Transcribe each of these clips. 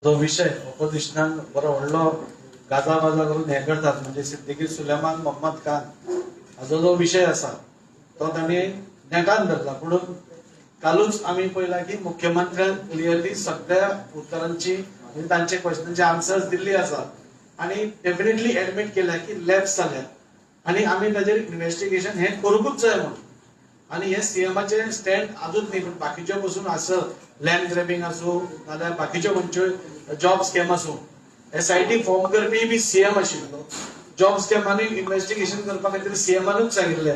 जो विषय ऑपोजिशनान बरो व्हडलो गाजाबाजा करून हे करतात म्हणजे सिद्दीकी सुलेमान मोहम्मद खान हाजो जो विषय आसा तो तांणी नेटान धरला म्हणून कालूच आम्ही पळयला की मुख्यमंत्र्यान क्लियरली सगळ्या उत्तरांची म्हणजे तांचे क्वेश्चनचे आन्सर्स दिल्ली आसा आणि डेफिनेटली एडमिट केल्या की लॅप्स जाल्या आणि आम्ही ताजेर इन्व्हेस्टिगेशन हे करूकूच जाय म्हणून आणि हे सीएमाचे स्टँड अजून नाही पण बाकीच्या पासून असं लँड ग्रॅबिंग असो नाल्यार बाकीच्या खंयच्यो जॉब स्कॅम असो एसआयटी फॉर्म करपी बी सीएम आशिल्लो जॉब स्कॅमांनी इन्व्हेस्टिगेशन करपा खातीर सीएमानूच सांगिल्लें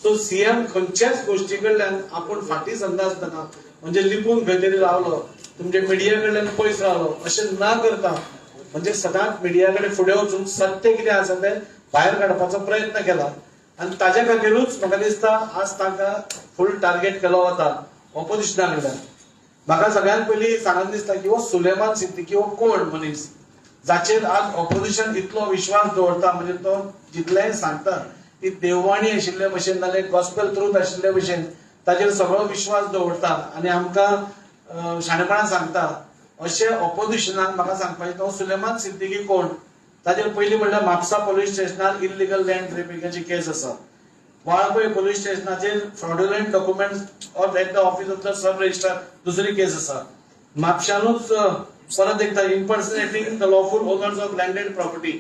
सो सीएम खंयच्याच गोष्टी कडल्यान आपूण फाटी सरना आसतना म्हणजे लिपून खंय तरी रावलो तुमचे मिडिया कडल्यान पयस रावलो अशें ना करता म्हणजे सदांच मिडिया कडेन फुडें वचून सत्य कितें आसा तें भायर काडपाचो प्रयत्न केला आणि ताज्या खातीरूच म्हाका दिसता आज तांकां फुल टार्गेट केलो वता ऑपोजिशना कडल्यान म्हाका सगळ्यात पयलीं सांगन दिसता की हो सुलेमान सिद्दीकी हो कोण मनीस जाचेर आज ऑपोजिशन इतलो विश्वास दवरता म्हणजे तो जितलेंय सांगता ती देववाणी आशिल्ले भशेन नाल्यार गॉस्पेल ट्रूथ आशिल्ले भशेन ताजेर सगळो विश्वास दवरता आनी आमकां शाणेपणां सांगता अशें ऑपोजिशनाक म्हाका सांगपाचें तो सुलेमान सिद्दीकी कोण ताजेर पयलीं म्हणल्यार म्हापसा पोलीस स्टेशनार इल्लिगल लँड ग्रॅबिंगाची केस आसा वाळपय पोलीस स्टेशनाचेर fraudulent documents of at the office of the sub registrar दुसरी केस आसा म्हापशानूच परत एकदा impersonating the lawful owners of landed property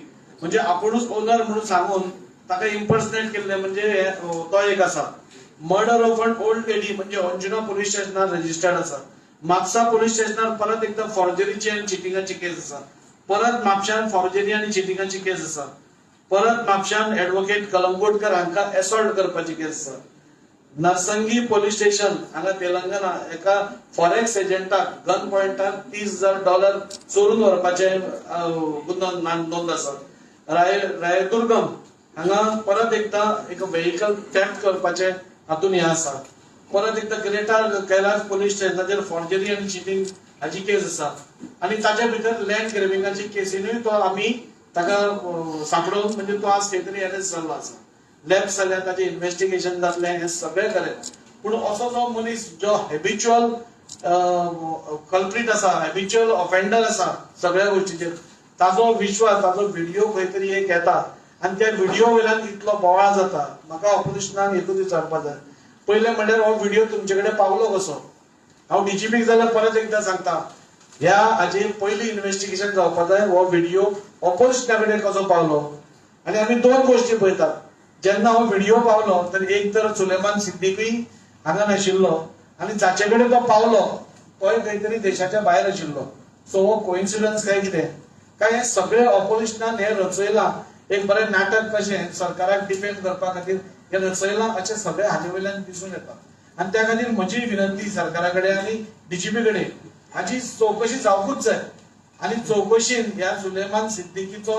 म्हणजे आपुणूच ओनर म्हणून सांगून ताका इम्पर्सनेट केल्ले म्हणजे तो एक आसा murder of an old lady म्हणजे अंजुना पोलीस स्टेशनार रजिस्टर्ड आसा म्हापसा पोलीस स्टेशनार परत एकदा फॉर्जरीची आनी चिटिंगाची केस आसा परत म्हापशान फॉर्जरी आनी चिटिंगाची केस आसा परत म्हापशान ऍडव्होकेट कलंगूटकर हांकां एसॉल्ट करपाची केस आसा नरसंगी पोलीस स्टेशन हांगा तेलंगणा एका फॉरेक्स एजंटाक गन पॉइंटार $30,000 चोरून व्हरपाचे गुन्हो नोंद आसा रायदुर्गम हांगा परत एकदा एक व्हेकल थेफ्ट करपाचे हातून हे आसा परत एकदा ग्रेटर कैलास पोलीस स्टेशनाचेर फॉर्जरी आनी चिटिंग हाची केस आसा आणि ताच्या भितर लँड ग्रॅबिंगाची केसीनूय तो आमी ताका सांपडून म्हणजे तो आज खंय तरी अरेस्ट जाल्लो आसा लॅप्स जाल्यार ताचें इन्व्हेस्टिगेशन जातलें हें सगळें करेक्ट पूण असो जो मनीस जो हॅबिच्युअल कल्प्रीट आसा हॅबिच्युअल ऑफेंडर आसा सगळ्या गोष्टीचेर ताजो विश्वास ताजो व्हिडिओ खंय तरी एक येता आनी त्या व्हिडिओ वयल्यान इतलो बोवाळ जाता म्हाका ऑपोजिशनाक एकूच विचारपाक जाय पयलें म्हणल्यार हो व्हिडिओ तुमचे कडेन पावलो कसो हांव डीजीपीक जाल्यार परत एकदा सांगता ह्या हाजेर पयलीं इन्व्हेस्टिगेशन जावपाक जाय हो व्हिडिओ ऑपोजिशना कडेन कसो पावलो आनी आमी दोन गोश्टी पळयतात जेन्ना हो व्हिडिओ पावलो तर एक तर सुलेमान सिद्दीकी हांगा नाशिल्लो आनी जाचे कडेन तो पावलो तोय खंय तरी देशाच्या भायर आशिल्लो सो हो कोइन्सिडन्स काय कितें काय हे सगळे ऑपोजिशनान हे रचयलां एक बरें नाटक कशें सरकाराक डिफेंड करपा खातीर हे रचयलां अशें सगळें हाजे वयल्यान दिसून येता आनी त्या खातीर म्हजी विनंती सरकारा कडेन आनी डीजीपी कडेन हाची चवकशी जावपूच जाय आनी चवकशीन ह्या सुलेमान सिद्दीकीचो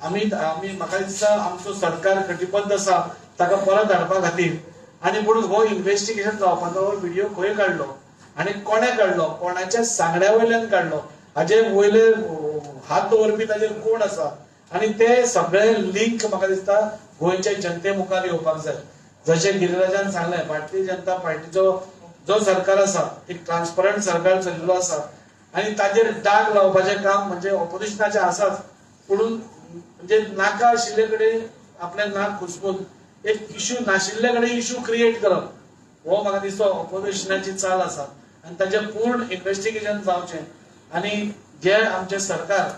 आमी म्हाका दिसता आमचो सरकार कटिबद्ध आसा ताका परत हाडपा खातीर आनी म्हणून हो इन्व्हेस्टिगेशन जावपाचो हो व्हिडिओ खंय काडलो आनी कोणे काडलो कोणाच्या सांगण्या वयल्यान काडलो हाजे वयले हात दवरपी ताजेर कोण आसा आनी ते सगळे लिंक म्हाका दिसता गोंयच्या जनते मुखार येवपाक जाय जशें गिरिराजान सांगलें भारतीय जनता पार्टीचो जो सरकार आसा एक ट्रान्सपरंट सरकार चलिल्लो आसा आनी ताजेर डाग लावपाचें काम म्हणजे ऑपोजिशनाचें आसाच पूण म्हणजे नाका आशिल्ले कडेन आपले नाक खुसपून एक इश्यू नाशिल्ले कडेन इश्यू क्रिएट करप हो म्हाका दिसता ऑपोजिशनाची चाल आसा आनी ताचें पूर्ण इन्व्हेस्टिगेशन जावचें आनी जे आमचे सरकार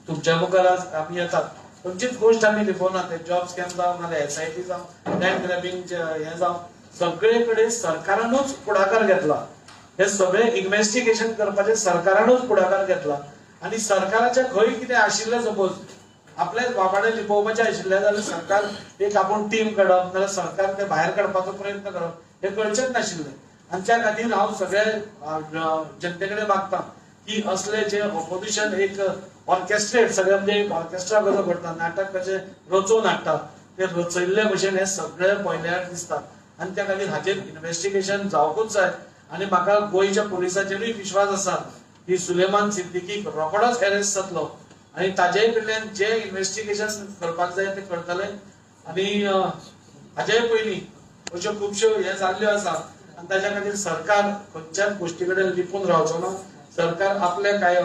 तुमच्या मुखार आमी येतात खंयचीच गोष्ट आमी लिपोवना ते जॉब स्कॅम जावं नाल्यार एसआयटी जावं लँड ग्रॅबिंग हें जावं सगळे कडेन सरकारानूच पुढाकार घेतला हे सगळे इन्व्हेस्टिगेशन करपाचे सरकारानूच पुढाकार घेतला आनी सरकाराच्या खंय कितें आशिल्लें सपोज आपलेच वाबाडे लिपोवपाचे आशिल्ले जाल्यार सरकार एक आपूण टीम काडप नाल्यार सरकार ते भायर काडपाचो प्रयत्न करप हे करचेच नाशिल्ले आनी त्या खातीर हांव सगळे जनते कडेन मागता की असले जे ऑपोजिशन एक ऑर्केस्ट्रेट सगळे म्हणजे एक ऑर्केस्ट्रा कसो करता नाटक कशें रचोवन हाडटा ते रचयल्ले भशेन हे सगळे पयल्यार दिसता आनी त्या खातीर हाचेर इन्व्हेस्टिगेशन जावपूच जाय आनी म्हाका गोंयच्या पुलिसाचेरूय विश्वास आसा की सुलेमान सिद्दीकीक रोखडोच अरेस्ट जातलो आनी ताजे कडल्यान जे इन्व्हेस्टिगेशन करपाक जाय ते करतले आनी हाचे पयलीं अश्यो खुबश्यो हे जाल्ल्यो आसा आनी ताच्या खातीर सरकार खंयच्याच गोष्टी कडेन लिपून रावचो ना सरकार आपल्या काय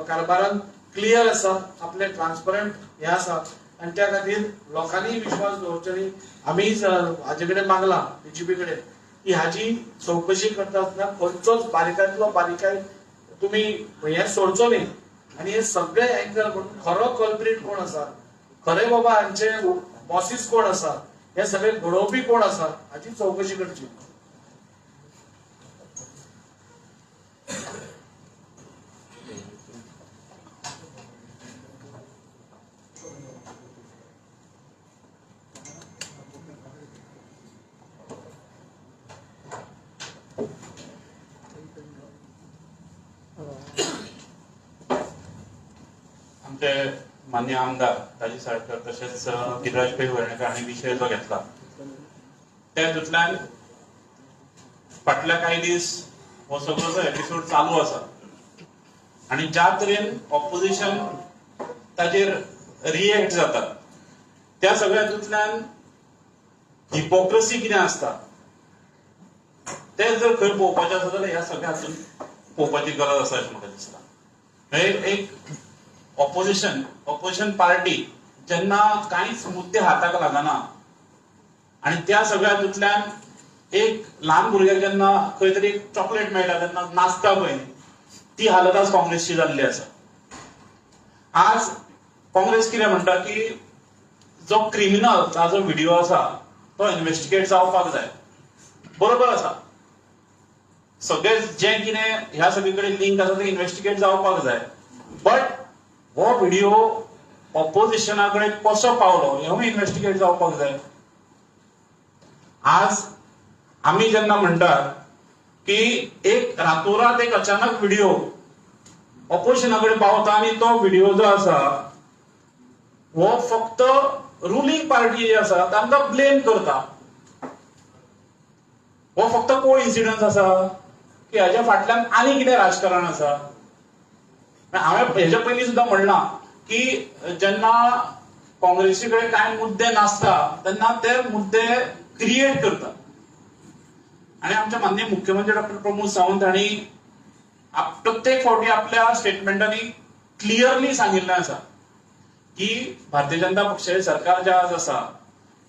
कारभारान क्लियर आसा, आपले ट्रान्सपरंट हे आसा आणि त्या खातीर लोकांनी विश्वास दवरचो न्ही. आमी हाजे कडेन मागला बीजेपी कडेन की हाजी चौकशी करता आसतना खंयचोच बारीकांतलो बारीकाय तुम्ही हे सोडचो न्ही आणि हे सगळे एंगल म्हणून खरो कल्प्रिट कोण आसा, खरे बाबा हांचे बॉसीस कोण आसा, हे सगळे घडोवपी कोण आसा हाची चौकशी करची. आमचे मान्य आमदार राजू साळकर तसेच गिरीराज पै वर्णेकर हांणी विशय जो घेतला त्यातूंतल्यान फाटल्या काही दीस हो सगळो जो एपिसोड चालू आसा आणि ज्या तरेन ऑपोजिशन ताजेर रिएक्ट जाता त्या सगळ्यातूंतल्यान हिपोक्रेसी कितें आसता ते जर खंय पळोवपाचें आसा जाल्यार ह्या सगळ्या हातूंत पळोवपाची गरज आसा अशें म्हाका दिसता. एक ऑपोजिशन पार्टी जेन्ना कांयच मुद्दे हाताक लागना आणि त्या सगळ्यातूंतल्यान एक ल्हान भुरग्याक जेन्ना खंय तरी एक चॉकलेट मेळटा तेन्ना नाचता पळय ती हालत आज काँग्रेसची जाल्ली आसा. आज काँग्रेस कितें म्हणटा की जो क्रिमिनलचा जो व्हिडिओ आसा तो इन्व्हेस्टिगेट जावपाक जाय. बरोबर आसा, सगळे जे कितें ह्या सगळे कडेन लिंक आसा ते इन्व्हेस्टिगेट जावपाक जाय. बट हो व्हिडिओ ऑपोजिशना कडेन कसो पावलो हेवूय इन्व्हेस्टिगेट जावपाक जाय. आज आमी जेन्ना म्हणटात की एक रातोरात एक अचानक व्हिडिओ ऑपोजिशना कडेन पावता आणि तो व्हिडिओ जो आसा हो फक्त रुलिंग पार्टी जी आसा तांकां ब्लेम करता. हो फक्त को इन्सिडन्स आसा की हाच्या फाटल्यान आनी कितें राजकारण आसा. हांवें हेच्या पयलीं सुद्दां म्हणलां की जेन्ना काँग्रेसी कडेन कांय मुद्दे नासता तेन्ना ते मुद्दे क्रिएट करता. आणि आमचे माननीय मुख्यमंत्री डॉक्टर प्रमोद सावंत हांणी प्रत्येक फावटी आपल्या स्टेटमेंटांनी क्लियरली सांगिल्लें आसा की भारतीय जनता पक्षाचें सरकार जें आज आसा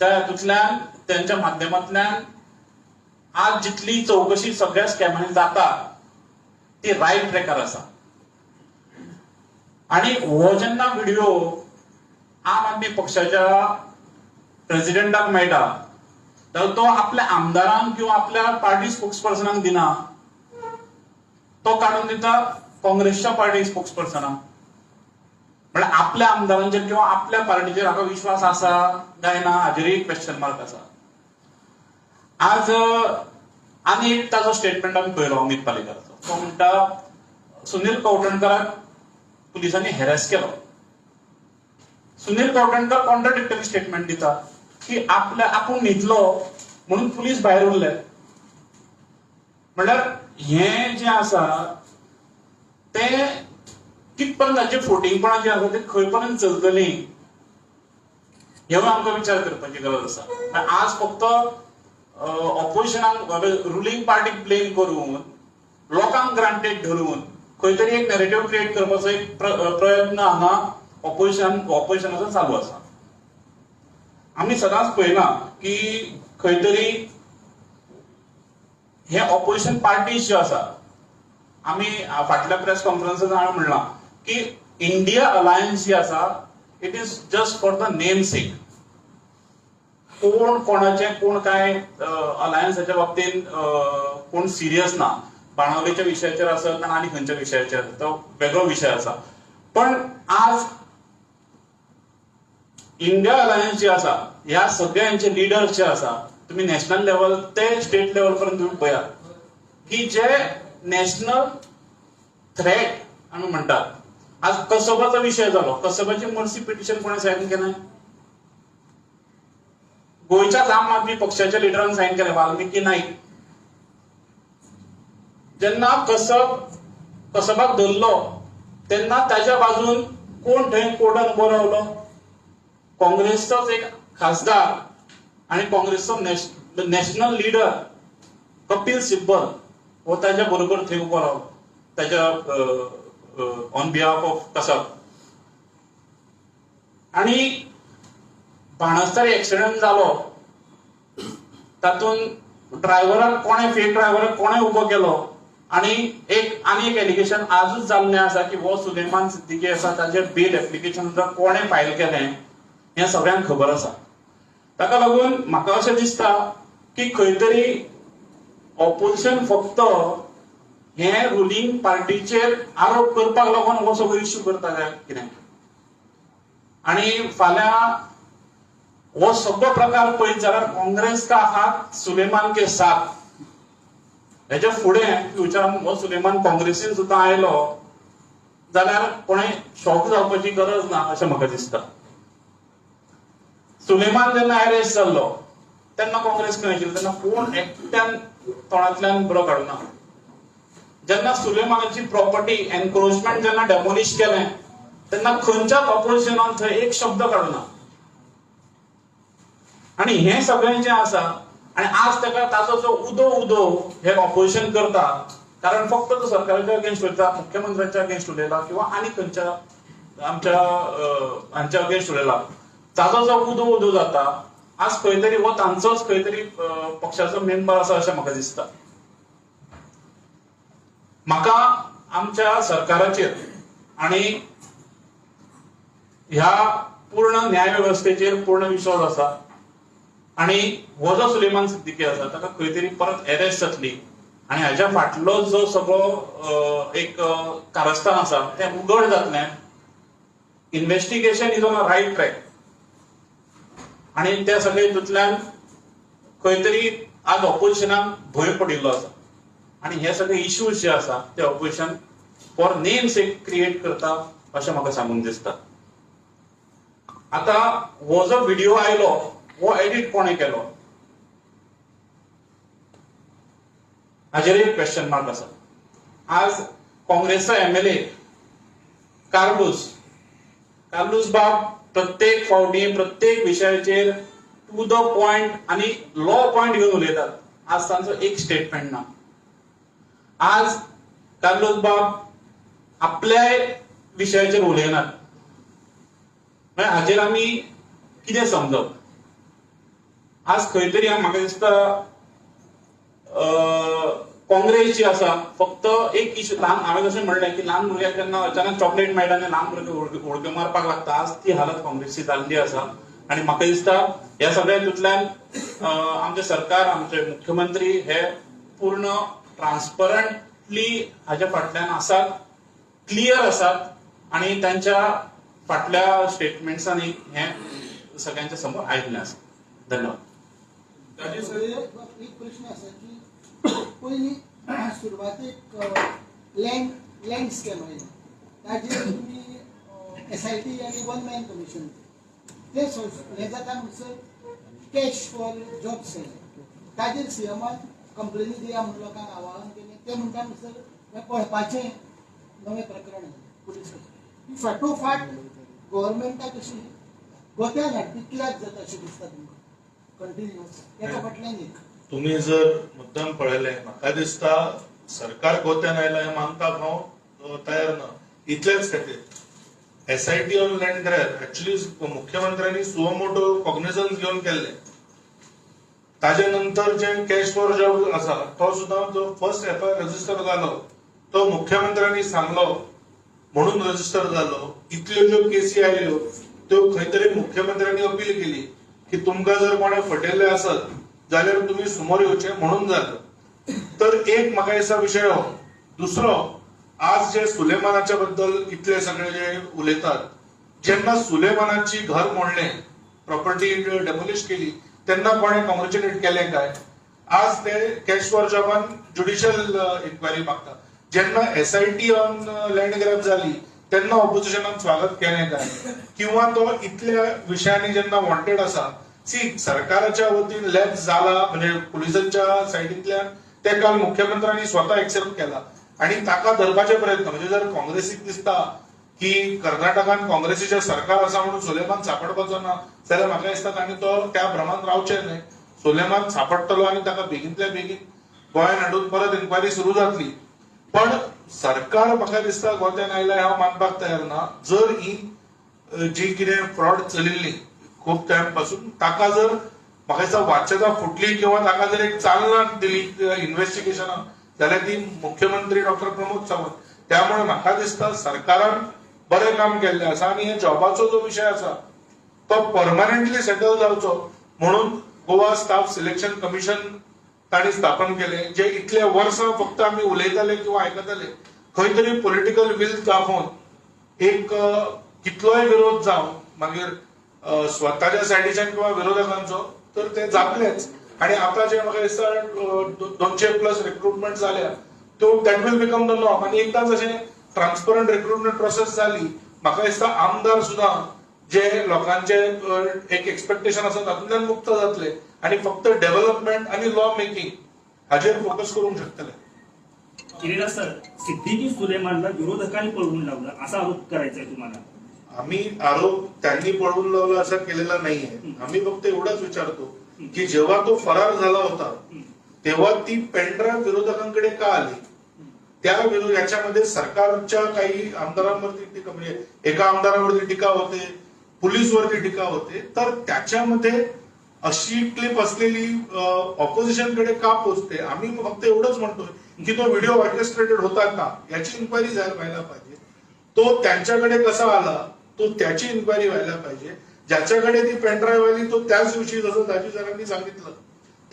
त्या हातूंतल्यान त्यांच्या माध्यमांतल्यान आज जितली चौकशी सगळ्या स्कॅमांनी जाता ती रायट ट्रॅकार आसा. आणि हो जेन्ना व्हिडिओ आम आदमी पक्षाच्या प्रेसिडेंटाक मेळटा तर तो आपल्या आमदारांक किंवा आपल्या पार्टी स्पोक्सपर्सनाक दिना, तो काढून दिता काँग्रेसच्या पार्टी स्पोक्सपर्सनाक. म्हणजे आपल्या आमदारांचेर किंवा आपल्या पार्टीचेर हाका विश्वास आसा काय ना हाजेरय क्वेश्चन मार्क आसा. आज आनी एक ताजो स्टेटमेंट आमी पळयलो अमित पालेकराचो. तो म्हणटा सुनील कवठणकराक पुलिसांनी हॅरेस केलो. सुनील कवठणकर कॉन्ट्राडिक्टरी स्टेटमेंट दिता की आपूण न्हिदलो म्हणून पुलीस भायर उरले. म्हणल्यार हे जे आसा ते कितपर्यंत ताचे फोटिंगपणां जी आसा ते खंय पर्यंत चलतली हेवूय आमकां विचार करपाची गरज आसा. आज फक्त ऑपोजिशनाक रुलिंग पार्टीक ब्लेम करून लोकांक ग्रांटेड धरून खंय तरी एक नॅरेटिव्ह क्रिएट करपाचो एक प्रयत्न हांगा ऑपोजिशनाचो चालू आसा. आमी सदांच पळयला की खंय तरी हे ऑपोजिशन पार्टीज जे आसा आमी फाटल्या प्रेस कॉन्फरन्सांत हांवें म्हणलां की इंडिया अलायन्स जी आसा it is just for the name सेक. कोण कोणाचे कोण काय अलायन्साच्या बाबतीत कोण सिरियस ना. बाणावलेच्या विशयाचेर आसत ना आनी खंयच्या विशयाचेर तो वेगळो विशय आसा. पण आज इंडिया अलायन्स जी आसा ह्या सगळ्यांचे लिडर्स जे आसा तुम्ही नॅशनल लेवल ते स्टेट लेवल पर्यंत तुम्ही पळया की जे नॅशनल थ्रेट आमी म्हणटात. आज कसबाचो विशय जालो. कसबाची मर्सी पिटिशन कोणी सायन केलें? गोंयच्याच आम आदमी पक्षाच्या लिडरान सायन केलें, वाल्मिकी नाईक. जेन्ना कसबाक धरलो तेन्ना ताच्या बाजून कोण थंय कोर्टान उबो रावलो? काँग्रेसचोच एक खासदार आणि काँग्रेसचो नॅशनल लिडर कपिल सिब्बल हो ताच्या बरोबर थंय उबो रावलो. ताच्या ऑन बिहाफ ऑफ कसाब. आणि बाणस्तार एक्सिडेंट जालो तातूंत ड्रायव्हराक कोणे फेक ड्रायव्हराक कोणे उबो केलो आणि एक एलिगेशन आजूच जाल्लें आसा की हो सुलेमान सिद्दीकी आसा ताजेर बेल एप्लिकेशन कोणे फायल केलें हें सगळ्यांक खबर आसा. ताका लागून म्हाका अशें दिसता की खंय तरी ऑपोजिशन फक्त हे रुलिंग पार्टीचेर आरोप करपाक लागून हो सगळो इश्यू करता काय कितें. आणि फाल्यां वो सगळो प्रकार पळयत जाल्यार काँग्रेस का हात सुलेमान के साथ हेच्या फुडें फ्युचरान हो सुलेमान काँग्रेसीन सुद्दां आयलो जाल्यार कोणें शॉक जावपाची गरज ना अशें म्हाका दिसता. सुलेमान जेन्ना अरेस्ट जाल्लो तेन्ना काँग्रेस खंय आशिल्ली तेन्ना कोण एकट्यान तोंडांतल्यान बरो काडूना. जेन्ना सुलेमानाची प्रॉपर्टी एनक्रोचमेंट जेन्ना डेमोलिश केलें तेन्ना खंयच्याच ऑपोजिशनान थंय एक शब्द काडूना. आणि हे सगळें जें आसा आणि आज ताका ताचो जो उदो हे ऑपोजिशन करता कारण फक्त तो सरकाराच्या अगेन्स्ट उलयता, मुख्यमंत्र्याच्या अगेन्स्ट उलयला किंवा आनी खंयच्या आमच्या हांच्या अगेन्स्ट उलयला, ताचो जो उदो जाता आज खंय तरी हो तांचोच खंय तरी पक्षाचो मेंबर आसा अशें म्हाका दिसता. म्हाका आमच्या सरकाराचेर आणि ह्या पूर्ण न्याय व्यवस्थेचेर पूर्ण विश्वास आसा. आणि हो जो सुलेमान सिद्दीकी आसा ताका खंय तरी परत अरेस्ट जातली आणि हाच्या फाटलो जो सगळो एक कारस्थान आसा तें उघड जातलें. Investigation is on a right track आणि त्या सगळे हितूंतल्यान खंय तरी आज ऑपोजिशनाक भंय पडिल्लो आसा आणि हे सगळे इश्यूज जे आसा ते opposition for name sec create करता अशें म्हाका सांगून दिसता. आता हो जो व्हिडिओ आयलो हो एडिट कोणे केलो हाजेर एक क्वेश्चन मार्क आसा. आज काँग्रेसचा एमएलए कार्लोस बाब प्रत्येक फावटी प्रत्येक विशयाचेर टू द पॉइंट आणि लॉ पॉइंट घेवन उलयतात. आज तांचो एक स्टेटमेंट ना. आज कार्लोस बाब आपल्या विशयाचेर उलयनात. हाजेर आमी कितें समजप. आज खंय तरी म्हाका दिसता काँग्रेस जी आसा फक्त एक इश्यू ल्हान हांवें जशें म्हणलें की ल्हान भुरग्याक जेन्ना अचानक चॉकलेट मेळटा आनी ल्हान भुरगे उडक्यो मारपाक लागता आज ती हालत काँग्रेसची जाल्ली आसा. आनी म्हाका दिसता ह्या सगळ्या हितूंतल्यान आमचें सरकार आमचे मुख्यमंत्री हे पूर्ण ट्रान्सपरंटली हाच्या फाटल्यान आसात, क्लियर आसात आणि त्यांच्या फाटल्या स्टेटमेंट्सांनी हे सगळ्यांच्या समोर आयिल्लें आसा. धन्यवाद. एक प्रश्न असा की पहिली सुरवातेक लँड स्कॅम आयलो ताजेर तुमी SIT आनी वन मॅन कमिशन ते हे जाता म्हणसर कॅश फॉर जॉब्स ताजेर सीएमान कंप्लेनी दिया म्हणून लोकांक आवाहन केलें. ते म्हणटा म्हणसर पळपाचें नवें प्रकरण पुलीस फाटोफाट गव्हर्मेंटाक अशी गोत्यान हाडपी कित्याक जाता अशें दिसता तुमकां कंटिन्युअस एका फाटल्यान एक. तुम्ही जर मुद्दाम पळयलें म्हाका दिसता सरकार गोत्यान आयला हें मानपाक हांव तयार ना. इतलेच खातीर SIT on land grab actually मुख्यमंत्र्यांनी सुओ मोटो कॉग्निझन्स घेवन केल्लें. ताजे नंतर जे कॅश फॉर जॉब आसा तो सुद्दां जो फर्स्ट FIR रजिस्टर जालो तो मुख्यमंत्र्यांनी सांगलो म्हणून रजिस्टर जालो. इतल्यो ज्यो केसी आयल्यो त्यो खंय तरी मुख्यमंत्र्यांनी अपील केली की तुमकां जर कोणें फटयल्ले आसत जाल्यार तुम्ही समोर येवचे म्हणून जालं. तर एक म्हाका दिसता विशय हो. दुसरो आज जे सुलेमानाच्या बद्दल इतले सगळे जे उलयतात जेन्ना सुलेमानाची घर मोडलें प्रॉपर्टी डेमोलिश केली तेन्ना कोणें कॉंग्रॅच्युलेट केलें काय. आज ते कॅश फॉर जॉबान ज्युडिशियल इन्क्वायरी मागता. जेन्ना SIT ऑन लँड ग्रॅब जाली तेन्ना ऑपोजिशनान स्वागत केलें काय किंवा तो इतल्या विशयांनी जेन्ना वॉन्टेड आसा. सरकाराच्या वतीन लॅप्स जाला म्हणजे पुलिसांच्या सायडींतल्यान ते काल मुख्यमंत्र्यांनी स्वतः एक्सेप्ट केला आणि ताका धरपाचे प्रयत्न म्हणजे जर काँग्रेसीक दिसता की कर्नाटकान काँग्रेसीचे सरकार आसा म्हणून सुलेमान सापडपाचो ना जाल्यार म्हाका दिसता तांणी तो त्या भ्रमान रावचें न्हय. सुलेमान सापडटलो आनी ताका बेगींतल्या बेगीन गोंयान हाडून परत इन्क्वायरी सुरू जातली. पण सरकार म्हाका दिसता गोंयांत आयल्या हांव मानपाक तयार ना. जर ही जी कितें फ्रॉड चलिल्ली खूब टायम पासून ताका जर म्हाका दिसता वाच्यता फुटली किंवा ताका जर एक चालना दिली इन्व्हेस्टिगेशनाक जाल्यार ती मुख्यमंत्री डॉक्टर प्रमोद सावंत. त्यामुळे म्हाका दिसता सरकारान बरें काम केल्लें आसा आनी हे जॉबाचो जो विशय आसा तो परमनंटली सेटल जावचो म्हणून गोवा स्टाफ सिलेक्शन कमिशन तांणी स्थापन केलें, जे इतले वर्सां फक्त आमी उलयताले किंवा आयकताले. खंय तरी पॉलिटिकल विल दाखोवन एक कितलोय विरोध जावं मागीर स्वताच्या सायडीच्यान किंवा विरोधकांचो तर ते जातलेच. आणि आता जे म्हाका दिसता 200+ रिक्रुटमेंट जाल्या तो that will become the norm. आणि एकदाच अशें ट्रान्सपरंट रिक्रुटमेंट प्रोसेस जाली म्हाका दिसता आमदार सुद्दां जे लोकांचे एक एक्सपेक्टेशन आसा तातूंतल्यान मुक्त जातले आणि फक्त डेव्हलपमेंट आणि लॉ मेकिंग हाचेर फोकस करूंक शकतले. गिरीराज सर, सिद्दीकी सुलेमानला विरोधकांनी पळवून लावलं असा आरोप करायचा आहे तुम्हाला? आम्ही आरोप त्यांनी पळवून लावला असा केलेला नाहीये. आम्ही फक्त एवढंच विचारतो की जेव्हा तो फरार झाला होता तेव्हा ती पेनड्राईव्ह विरोधकांकडे का आली? त्या याच्यामध्ये सरकारच्या काही आमदारांवरती टीका, म्हणजे एका आमदारावरती टीका होते, पोलीसवरती टीका होते, तर त्याच्यामध्ये अशी क्लिप असलेली ऑपोजिशनकडे का पोहोचते? आम्ही फक्त एवढंच म्हणतोय की तो व्हिडिओ ऑर्केस्ट्रेटेड होता का याची इन्क्वायरी व्हायला पाहिजे. तो त्यांच्याकडे कसा आला तो त्याची इन्क्वायरी व्हायला पाहिजे. ज्याच्याकडे ती पेनड्राईव्ह आली तो त्याच दिवशी, जसं दाजी सरांनी सांगितलं,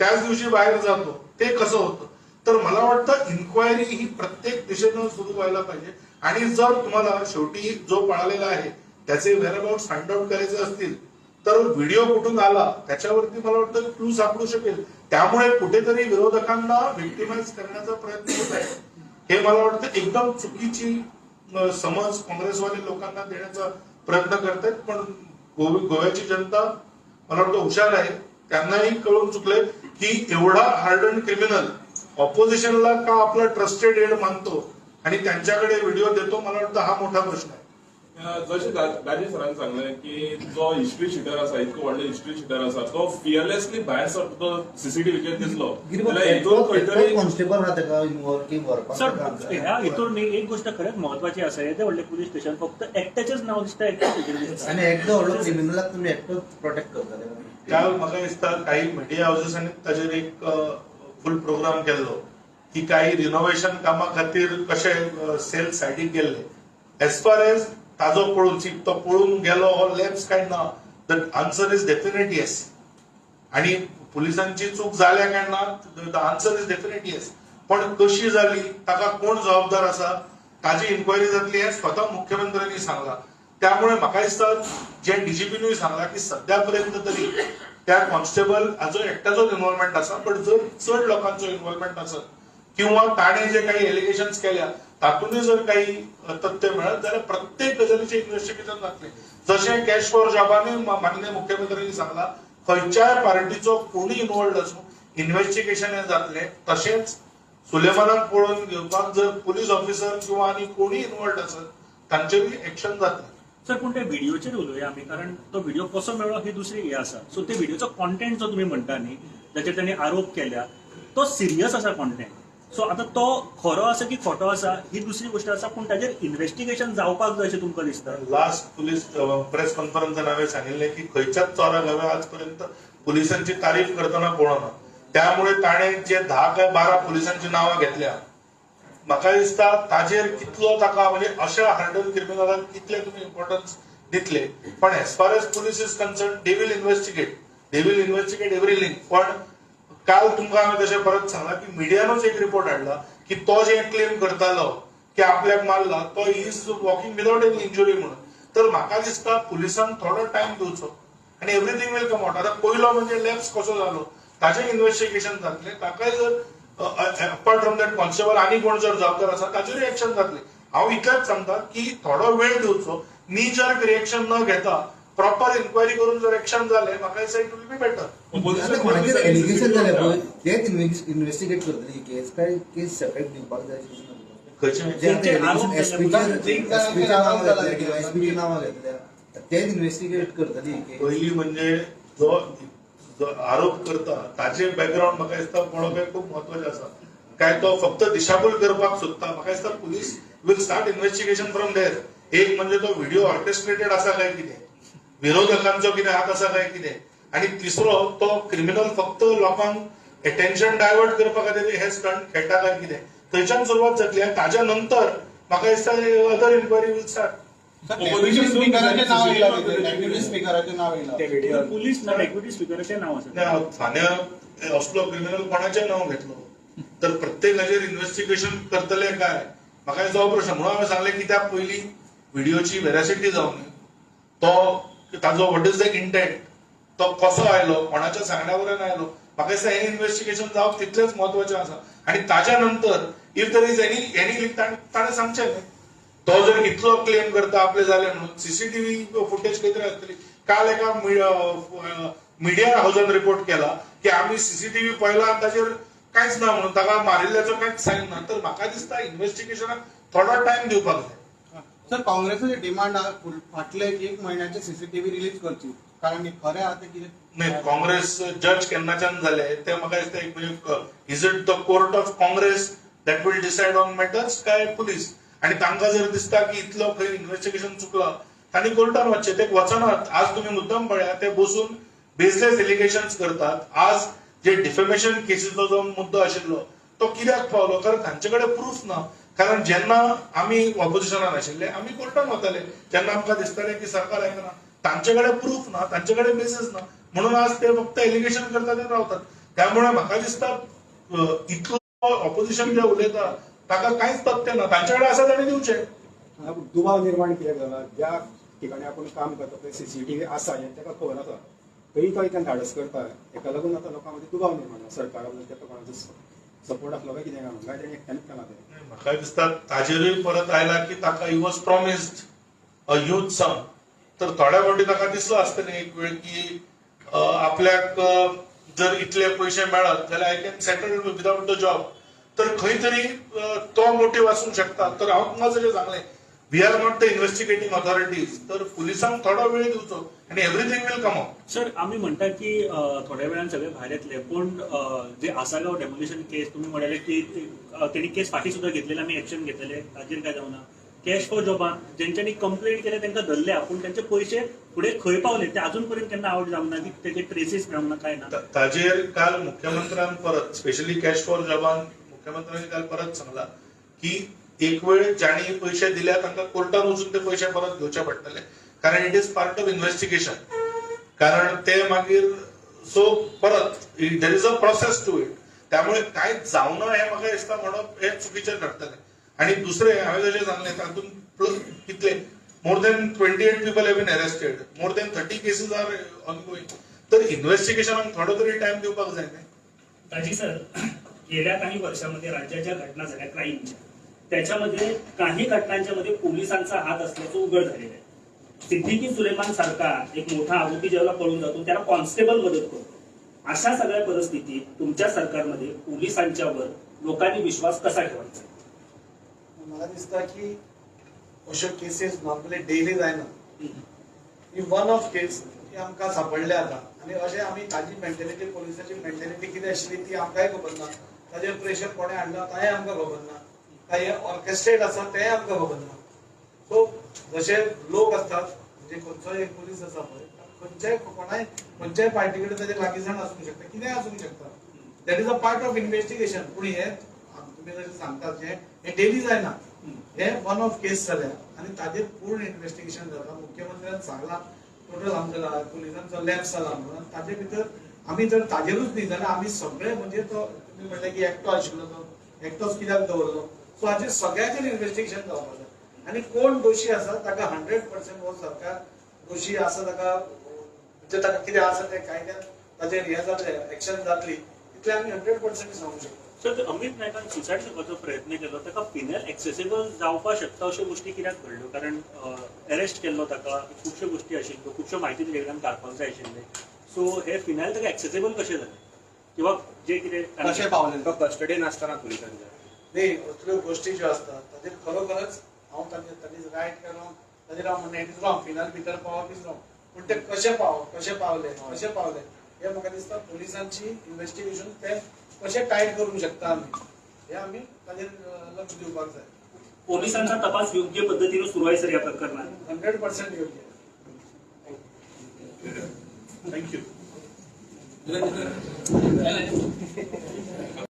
त्याच दिवशी बाहेर जातो. ते कसं होतं? तर मला वाटतं इन्क्वायरी ही प्रत्येक दिशेनं सुरू व्हायला पाहिजे. आणि जर तुम्हाला शेवटी जो पळालेला आहे त्याचे व्हेअरअबाउट्स फाइंड आउट करायचे असतील तर व्हिडिओ कुठून आला त्याच्यावरती मला वाटतं क्लू सापडू शकेल. त्यामुळे कुठेतरी विरोधकांना व्हिक्टिमाइज करण्याचा प्रयत्न होत आहे. हे मला वाटतं एकदम चुकीची समज काँग्रेसवाले लोकांना देण्याचा प्रयत्न करतायत. पण गोव्याची जनता मला वाटतं हुशार आहे. त्यांनाही कळून चुकलंय की एवढा हार्डन क्रिमिनल ऑपोजिशनला का आपला ट्रस्टेड एड मानतो आणि त्यांच्याकडे व्हिडिओ देतो. मला वाटतं हा मोठा प्रश्न आहे. जशें दाजी सरान सांगलें की जो हिस्ट्री शिटर आसा, इतको व्हडलो हिस्ट्री शिटर आसा, तो फियरलेसली भायर सरतो सीसीटीव्हीचेर दिसलो जाल्यार हेतून खंय तरी कॉन्स्टेबल आहा ताका इन्वॉल्व करपाक. सर, ह्या हेतून एक गोष्ट खरेंच महत्वाची आसा. येदे व्हडले पुलीस स्टेशन फक्त एकट्याचेच नाव दिसता, एकट्याच. आनी एकटो व्हडलो क्रिमिनलाक तुमी एकटोच प्रोटेक्ट करताले. काल म्हाका दिसता काही मिडिया हाऊसेसांनी ताचेर एक फुल प्रोग्राम केल्लो की काही रिनोव्हेशन कामा खातीर कशे सेल सायडीक गेल्ले. एज फार एज ताजो पळून तो पळून गेलो हो लॅप्स काय ना, the answer is definite yes. आणि पुलिसांची चूक जाल्या काय ना, the answer is definite yes. पण कशी जाली, ताका कोण जबाबदार आसा, ताची इन्क्वायरी जातली हे स्वतः मुख्यमंत्र्यांनी सांगला. त्यामुळे म्हाका दिसता जे डीजीपीनूय सांगला की सध्या पर्यंत तरी त्या कॉन्स्टेबल हाजो एकट्याचोच इन्व्हॉल्वमेंट आसा. पण जर चड लोकांचो इन्व्हॉल्वमेंट आसत किंवा ताणे जे काही एलिगेशन्स केल्या तातूंतय जर काही तथ्य मेळत जाल्यार प्रत्येक गजालीचे इन्व्हेस्टिगेशन जातले. जशें कॅश फॉर जॉबांनी माननीय मुख्यमंत्र्यांनी सांगला खंयच्याय पार्टीचो कोणी इन्वॉल्ड आसूं इन्व्हेस्टिगेशन हे जातले. तशेंच सुलेमानाक पळोवन घेवपाक जर पुलीस ऑफिसर किंवा आनी कोणी इन्वॉल्ड आसत तांचेरूय एक्शन जातले. सर, पूण ते व्हिडिओचेर उलोवया आमी, कारण तो व्हिडिओ कसो मेळ्ळो ही दुसरी हे आसा. सो ते व्हिडिओचो कॉन्टेंट जो तुमी म्हणटा न्ही, जाचेर तांणी आरोप केल्या, तो सिरियस आसा कॉन्टेंट. सो आता तो खरो आसा की खोटो आसा ही दुसरी गोष्ट आसा. पूण ताचेर इन्व्हेस्टिगेशन जावपाक जाय अशें तुमकां दिसता? लास्ट पुलीस प्रेस कॉन्फरन्सान हांवें सांगिल्लें की खंयच्याच चोराक हांवें आज पर्यंत पुलिसांची तारीफ करतना पळोवना. त्यामुळे ताणें जे 10 काय 12 पुलिसांची नांवां घेतल्या, म्हाका दिसता ताचेर कितलो ताका म्हणजे अशा हार्डन क्रिमिनलांक कितले तुमी इम्पॉर्टन्स दितले. पण as far as police is concern they will investigate every link. पण काल तुमकां हांवें तशें परत सांगला की मिडियानूच एक रिपोर्ट हाडला की तो जे क्लेम करतालो की आपल्याक मारला तो is walking without any injury म्हणून. तर म्हाका दिसता पुलिसांक थोडो टायम दिवचो आनी एव्हरीथिंग विल कम आउट. आतां पयलो म्हणजे लॅप्स कसो जालो ताचें इन्व्हेस्टिगेशन जातलें. ताकाय जर अपार्ट फ्रॉम दॅट कॉन्स्टेबल आनी कोण जर जबाबदार आसा ताचेरूय एक्शन जातलें. हांव इतलेंच सांगता की थोडो वेळ दिवचो. नी जर रिएक्शन न घेता प्रॉपर इन्क्वायरी करून जर एक्शन जालें म्हाका दिसता इट विल बी बेटर. कोणाचेर एलिगेशन जालें पळय तेच इन्व्हेस्टिगेट करतली केस काय केस सेपरेट दिवपाक जाय एसपीची नांवां घेतल्या तेच इन्व्हेस्टिगेट करतली. पहिली म्हणजे जो आरोप करता ताचे बॅकग्राऊंड म्हाका दिसता पळोवप खूब महत्वाचें आसा. काय तो फक्त दिशाभूल करपाक सोदता. म्हाका दिसता police will start investigation from there. एक म्हणजे तो व्हिडिओ ऑर्केस्ट्रेटेड आसा काय कितें, विरोधकांचो कितें हात आसा काय कितें, आणि तिसरो तो क्रिमिनल फक्त लोकांक अटेन्शन डायवर्ट करपा खातीर हे स्टंट खेळटा काय कितें, थंयच्यान सुरवात जातली. आनी ताच्या नंतर म्हाका दिसता other inquiry will start. Deputy स्पीकराचें नाव येयलां तिथे, डेप्युटी स्पीकराचें नाव येयलां. पुलीस ना डेप्युटी स्पीकराचें नाव आसा. फाल्यां असलो क्रिमिनल कोणाचें नाव घेतलो तर प्रत्येकाचेर इन्व्हेस्टिगेशन करतले काय, म्हाका जो प्रश्न. म्हणून हांवें सांगलें की त्या पयलीं व्हिडिओची वेरासिटी जावंक जाय, तो ताजो व्हॉट इज द इंटेंट, तो कसो आयलो, कोणाच्या सांगण्या वरवीं आयलो. म्हाका दिसता हें इन्व्हेस्टिगेशन जावप तितलेंच म्हत्वाचें आसा. आनी ताच्या नंतर if there is any link ताणें सांगचें न्ही. तो जर इतलो क्लेम करता आपले जाले म्हणून, सीसीटीव्ही फुटेज खंय तरी आसतली. काल एका मिडिया हाऊसान रिपोर्ट केला की आम्ही सीसीटीव्ही पळयला आनी ताचेर कांयच ना म्हणून, ताका मारिल्ल्याचो कांयच सायन ना. तर म्हाका दिसता इन्व्हेस्टिगेशनाक थोडो टायम दिवपाक जाय. सर, काँग्रेसाचे डिमांड फाटले 1 महिन्याचे सीसीटीव्ही रिलीज करची, कारण खरें आतां कितें नाही, काँग्रेस जज केन्नाच्यान जाले ते म्हाका दिसता एक म्हणजे is it the court of Congress that will decide on matters काय पुलीस. आणि तांकां जर दिसता की इतलो खंय इन्व्हेस्टिगेशन चुकला, तांणी कोर्टान वचचें. ते वचनात. आज तुम्ही मुद्दम पळया, ते बसून बेसलेस एलिगेशन्स करतात. आज जे डिफेमेशन केसीचो जो मुद्दो आशिल्लो तो कित्याक पावलो, कारण तांचे कडेन प्रूफ ना. कारण जेन्ना आमी ऑपोजिशनान आशिल्ले आमी कोर्टान वताले, जेन्ना आमकां दिसतालें की सरकार आयकना, तांचे कडेन प्रूफ ना, तांचे कडेन बेसीस ना, म्हणून आज ते फक्त एलिगेशन करतात आनी रावतात. त्यामुळे म्हाका दिसता इतलो ऑपोजिशन जे उलयता ताका कांयच तथ्य ना, तांचे कडेन आसा ताणी दिवचें. दुबाव निर्माण कित्याक जाला, ज्या ठिकाणी आपण काम करता थंय सीसीटीव्ही आसा हें ताका खबर आसा, तरी तो इतल्यान धाडस करता. हेका लागून आतां लोकां मदीं दुबाव निर्माण जाला. सरकारा बद्दल ताका कोणाचो सपोर्ट आसलो काय कितें काय ताणें एकट्यानूच केला तें. म्हाका दिसता ताजेरूय परत आयला की ताका he was promised a huge sum. तर थोड्या फावटी ताका दिसलो आसतलें एक वेळ की आपल्याक जर इतले पयशे मेळत जाल्यार I can settle without the job. तर खंय तरी तो मोटीव आसूंक शकता. तर हांव तुमकां जशें सांगलें, we are not the investigating authorities. तर पुलिसांक थोडो वेळ दिवचो आनी everything will come out. Sir, आम्ही म्हणटा की थोड्या वेळान सगळे भायर येतले, पण जे आसागांव डेमोलिशन केस तुम्ही म्हणाले की त्यांनी केस फाटी सुद्धा घेतलेली, आम्ही ऍक्शन घेतलेले, ताजेर काय जावना. कॅश फॉर जॉबान ज्यांच्यांनी कंप्लेंट केले तांकां धरल्या, पूण त्यांचे पयशे फुडें खंय पावले ते अजून पर्यंत केन्ना आवट जावना, की तेजे ट्रेसीस मेळूंक ना, काय ना. ताजेर काल मुख्यमंत्र्यान परत स्पेशली कॅश फॉर जॉबान मुख्यमंत्र्यांनी काल परत सांगला की एक वेळ ज्यांनी पयशे दिल्या तांकां कोर्टान वचून ते पयशे परत घेवचे पडटले, कारण it is part of investigation. कारण ते मागीर सो परत there is a process to it. त्यामुळे काय जावना हे म्हाका दिसता म्हणप हे चुकीचें ठरतलें. आणि दुसरें हांवें जशें सांगलें, तातूंत कितले more than 28 people have been arrested, more than 30 cases are ongoing. तर इन्व्हेस्टिगेशनाक थोडो तरी टायम दिवपाक जाय न्ही. ताजी सर, गेल्या काही वर्षामध्ये राज्यात ज्या घटना झाल्या क्राईमच्या, त्याच्यामध्ये काही घटनांच्या मध्ये पोलिसांचा हात असल्याचं उघड झालेलं आहे. सिद्दीकी सुलेमान सारखा एक मोठा आरोपी जेव्हा पळून जातो त्याला कॉन्स्टेबल मदत करतो. अशा सगळ्या परिस्थितीत तुमच्या सरकारमध्ये पोलिसांच्यावर लोकांनी विश्वास कसा ठेवायचा? म्हाका दिसता की अश्यो केसीस नॉर्मली डेली जायना. ही वन ऑफ केस ती आमकां सांपडले आतां. आनी अशें आमी ताजी मेंटेलिटी, पोलिसाची मेंटेलिटी कितें आशिल्ली ती आमकांय खबर ना. ताजेर प्रेशर कोणें हाडला तांय आमकां खबर ना. काय ऑर्केस्ट्रेट आसा तेंय आमकां खबर ना. सो जशे लोक आसतात, म्हणजे खंयचोय एक पुलीस आसा पळय, खंयच्याय पार्टी कडेन ताजे लागींसाण आसूंक शकता, कितेंय आसूंक शकता. That is a part of investigation. पूण हे तुम्ही जशें सांगतात हे डेली जायना. हे वन ऑफ केस जाल्या आनी ताजेर पूर्ण इन्व्हेस्टिगेशन जाता. मुख्यमंत्र्यान सांगला टोटल आमच्या पुलिसांचो लॅप्स जाला म्हणून. ताजे भितर आमी जर ताजेरूच न्ही जाल्यार आमी सगळे, म्हणजे तो तुमी म्हणलें की एकटो आशिल्लो, तो एकटोच कित्याक दवरलो. सो हाचेर सगळ्याचेर इन्व्हेस्टिगेशन जावपाक जाय. आनी कोण दोशी आसा ताका 100% हो सरकार दोशी आसा, ताका म्हणजे ताका कितें आसा ते कायद्यान ताजेर हे जातले, एक्शन जातली, तितले आमी 100% सांगूंक शकता. सर, अमित नायकान सुसायड करपाचो प्रयत्न केलो, ताका फिनल एक्सेसिबल जावपाक शकता अश्यो गोष्टी कित्याक घडल्यो? कारण अरेस्ट केल्लो ताका, खुबश्यो गोष्टी आशिल्ल्यो, खुबश्यो म्हायती ताजे कडल्यान काडपाक जाय आशिल्ले. सो हे फिनायल ताका एक्सेसिबल कशें जालें, किंवा जे कितें कशें पावलें तो कस्टडीन आसतना पुलिसांच्या नाही, असल्यो गोष्टी ज्यो असतात ताजेर खरोखरच हांव ताजेर रायट केलो, ताजेर हांव म्हणलें इट इज रॉंग, फिनाल भितर पावप इज रॉंग. पूण ते कशें पावले हे म्हाका दिसता पोलिसांची इन्व्हेस्टिगेशन ते कशें टायट करूंक शकता आमी. हे आम्ही ताजेर लक्ष दिवपाक जाय. पोलिसांचा तपास योग्य पद्धतीने सुरू आहे सर या प्रकरणात. 100% योग्य. थँक्यू.